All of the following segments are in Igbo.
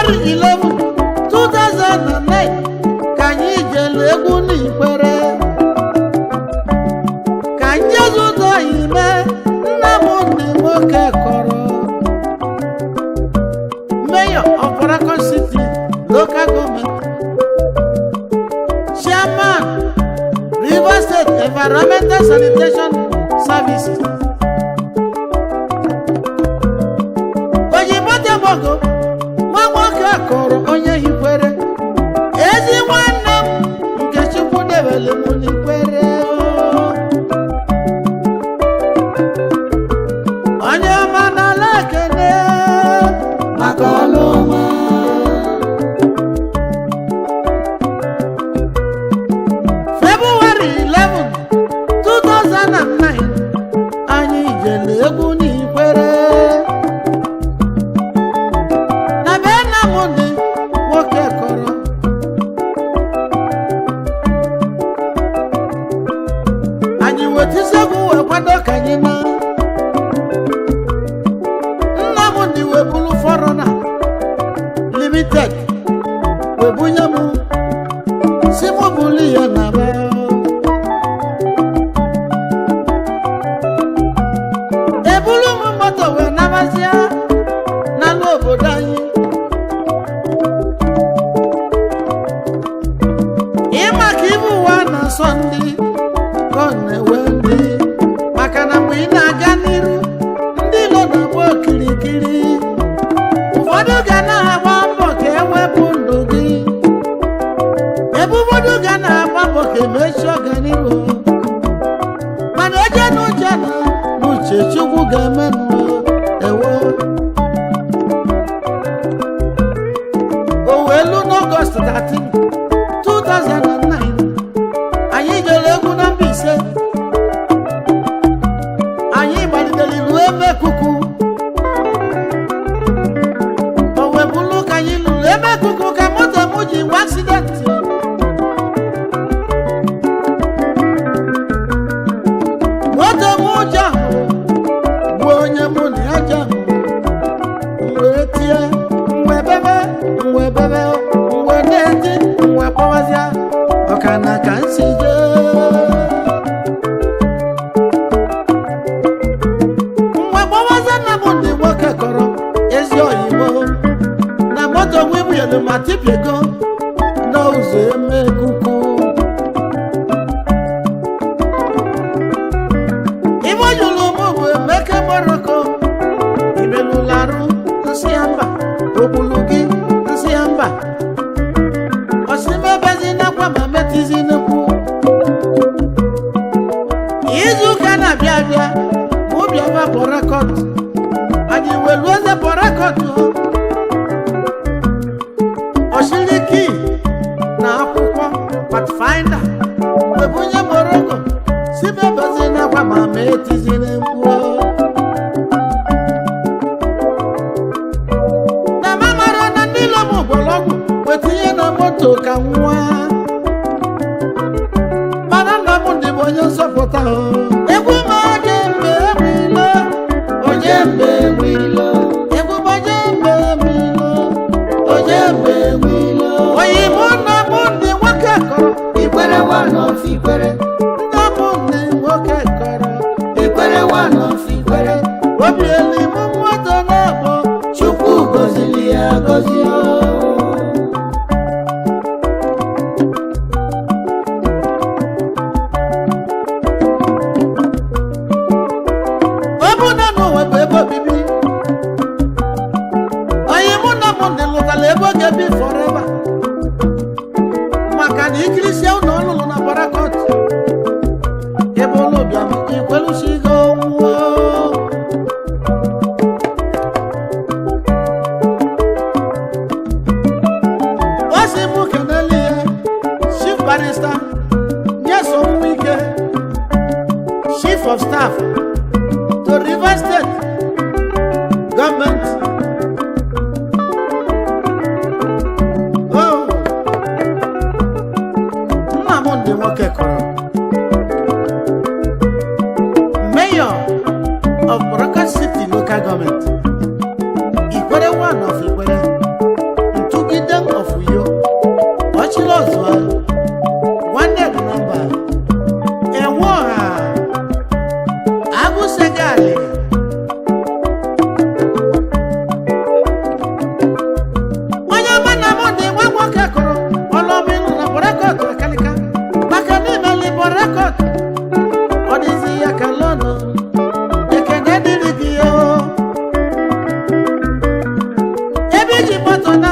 February 11, 2009 ka anyị jere egwu n'Ikwere ka anyị zụta ime Nnamdi Nwoke Kọrọ, Mayor of Port Harcourt City Local Government, Chairman Rivers State Environmental Sanitation Services. Oyimote Mogo nwa nwoke kọrọ onye Ikwere, ezi nwanne m nke Chukwu debere m n'Ikwere. Onye ọma n'ala ekene maka ọlụ ọma. February 11, 2009 anyị jere egwu n'Ikwere na be Nnamdi Nwoke Kọrọ. Anyị wetisi egwu wee kwado ka anyị na Nnamdi wee bulu Forerunner Limited wee bunye m si mụ bulu ya na be. Ebulu m moto wee nabazia n'ala obodo anyị. Ịma ka ibu ụwa na-asọ ndị ka ọ na-ewe ndị, maka na mgbe ị na-aga n'iru ndị ilo na-agba okirikiri. Ụfọdụ ga na-agba mbọ ka ewepụ ndụ gị, ebe ụfọdụ ga na-agba mbọ ka emechi ọganihu, mana eje n'uche na n'uche Chukwu ga-eme ewo. O wee lu n'Ọgọst 13, 2009 anyị jere egwu na Mbaise. Anyị gbalitere ilu ebe kuku, o wee bụrụ ka anyị lụrụ ebe kuku ka moto m ji nwe aksidenti. Moto m ụjọ bụ onye mụ na ya jọ wee tie mwe bebe mwe na-eti mwe kpọwazịa ọkana ka nsi jee. Mwe kpọwazịa Nnamdi Nwoke Kọrọ ezi oyibo na moto nwe yelu ma tipiego n'ụzọ eme kuku. Ibo yulu mụ bụ Emeke Moroko, ibelularụ nsị ya mba, ogbulu gị nsị ya mba, osimebezi nakwa ma metizi n'ekwu. Izu ụka na-abịa abịa mụ bịaba Port Harcourt, anyị welu eze Port Harcourt oshiriki na akwụkwọ Pathfinder webunye Moroko si bebezi nakwa ma metizi n'ekwu. Na mamara na ndị ilo m gbọrọgwụ wetinye na moto ka nwa, mana Nnamdi bụ onye nsọpụta. Egwu m onye mbe ewilo, onye mbe ewilo, egwu m onye mbe ewilo, onye mbe ewilo. Oyibo Nnamdi Nwoke Kọrọ, Ikwere one of Ikwere. Nnamdi Nwoke Kọrọ, Ikwere one of Ikwere. Obi elu m moto na-abụ Chukwu gọziri ya gọzi. Ọ bụ na n'ụwa bụ ebe obibi, onye mụ Nnamdi lụtara ebe ọ ga-ebi forever, maka na ikirisi ụlọ ọlụlụ na Port Harcourt ebe ụlọ bịam ikwelusigo nwụọ. Chief Barrister Nyesom Wike, Chief of Staff to Rivers State Government. Oh, Nnamdi Nwoke Kọrọ,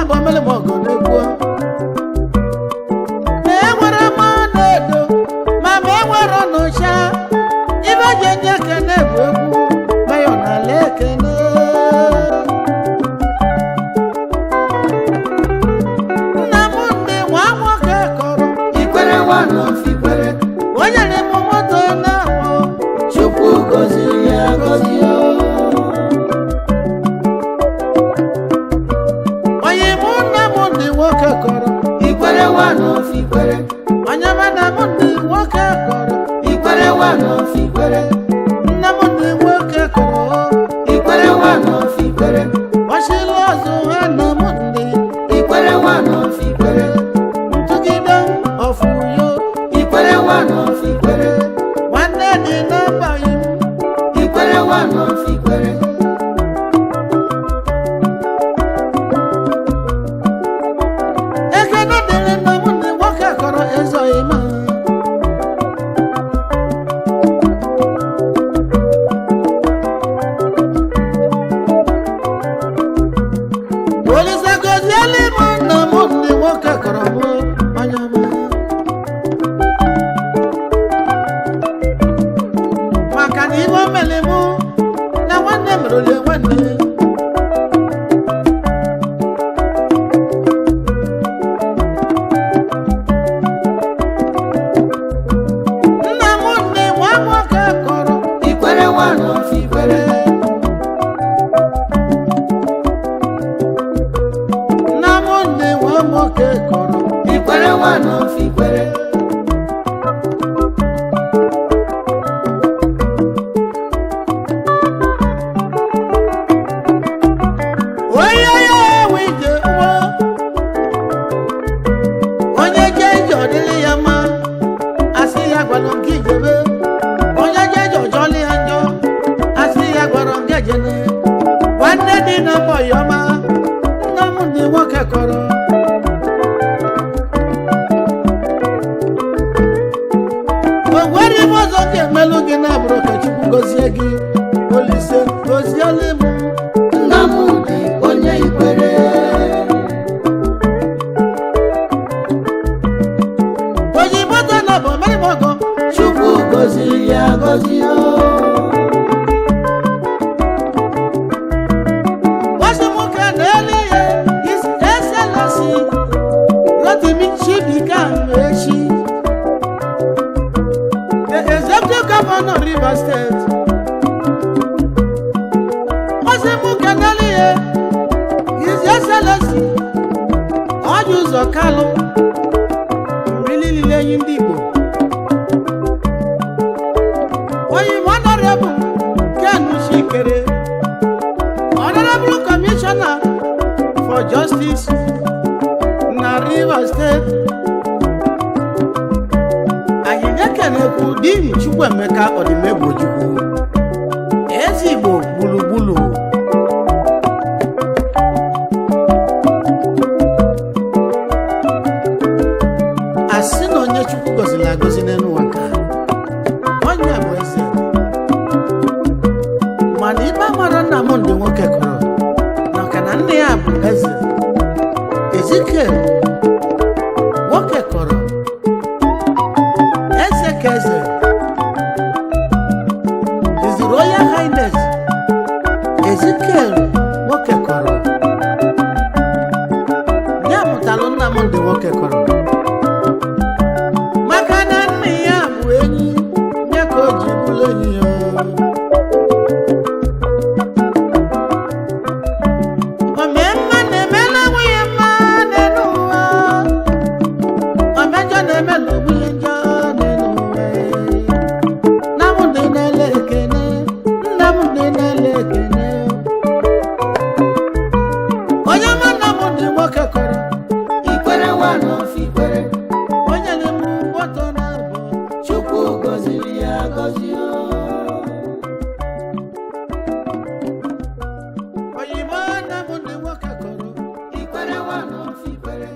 na-abọ mmele ma ọgọ na-egwu ma enwere m na-edo ma enwere n'ụcha ibe ji enye ekene bụ egwu mayo na ala ekene nna m ndị nwa nwoke kọrọ ikwere nwanọ fikwere onye na-eme moto na-abụ Chukwu gọziri ya gọzi onye mụ nna m ndị nwoke kọrọ ikwere nwanọ fikwere onye mana m ndị nwoke kọrọ ikwere nwanọ fikwere nna m ndị nwoke kọrọ ikwere nwanọ fikwere ọchịlị ọzọ ha na m ndị ikwere nwanọ fikwere ntụgide ọfụyo ikwere nwanọ fikwere nwanne dị n'abaghị m ikwere nwanọ fikwere ekene dịrị nna m ndị nwoke kọrọ ezoghị ma Olise gọziele m nna m ndị nwoke kọrọ m onye ọma maka na ibe o mere mụ na nwanne mere ole nwanne nna m ndị nwa nwoke kọrọ ikwere nwanọ fikwere nna m ndị nwa nwoke kọrọ ikwere nwanọ fikwere onye ya ewe ije ụgbọ onye je ije ọ dịrị ya mma asị ya gwara nke ijebe onye je ije ọjọọ ya njọ asị ya gwara nke jene nwanne dị na mbọ ya ọma nna m ndị nwoke kọrọ o nwere m ọzọ ga-emelụ gị na abụrụ ka Chukwu gọzie gị Olise gọziele m nna m dị onye ikwere onye moto na bụ mere m ọgọ Chukwu gọziri ya gọzi ọsị nwoke na-ele ihe His Excellency Rotimi Chibika echi the Executive Governor of Rivers State ọsị nwoke na-ele ihe His Excellency Ọjị Ụzọ Kalụ mmiri niile enyi ndị Igbo onye Honorable Ken Chikere Honorable Commissioner for Justice na Rivers State anyị na-ekenekwu Dean Chukwuemeka Odimegbochukwu eze Igbo gburugburu asị na onye Chukwu gọziri agọzi n'elu ụwa nke onye bụ eze mana ibe amara nna m ndị nwoke kọrọ maka na nne ya bụ eze Ezikiel nwoke kọrọ eze ka eze His Royal Highness Ezikiel nwoke kọrọ ya mụtalụ nna m ndị nwoke kọrọ maka na nne ya bụ enyi nye ka o ji bụrụ enyi ya omemma na-emela nwunye mma n'elu ụwa omejọ na-emela nwunye njọ n'elu ụwa nna m dị n'ele ekene nna m dị n'ele ekene onye ọma nna m dị nwoke kọrọ ikwere nwanọ fikwere onye na-eme moto na-abụ Chukwu gọziri ya gọzi oyibo nna m ndị nwoke kọrọ ikwere nwanọ fikwere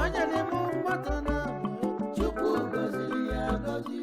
onye na-eme moto na-abụ Chukwu gọziri ya gọzi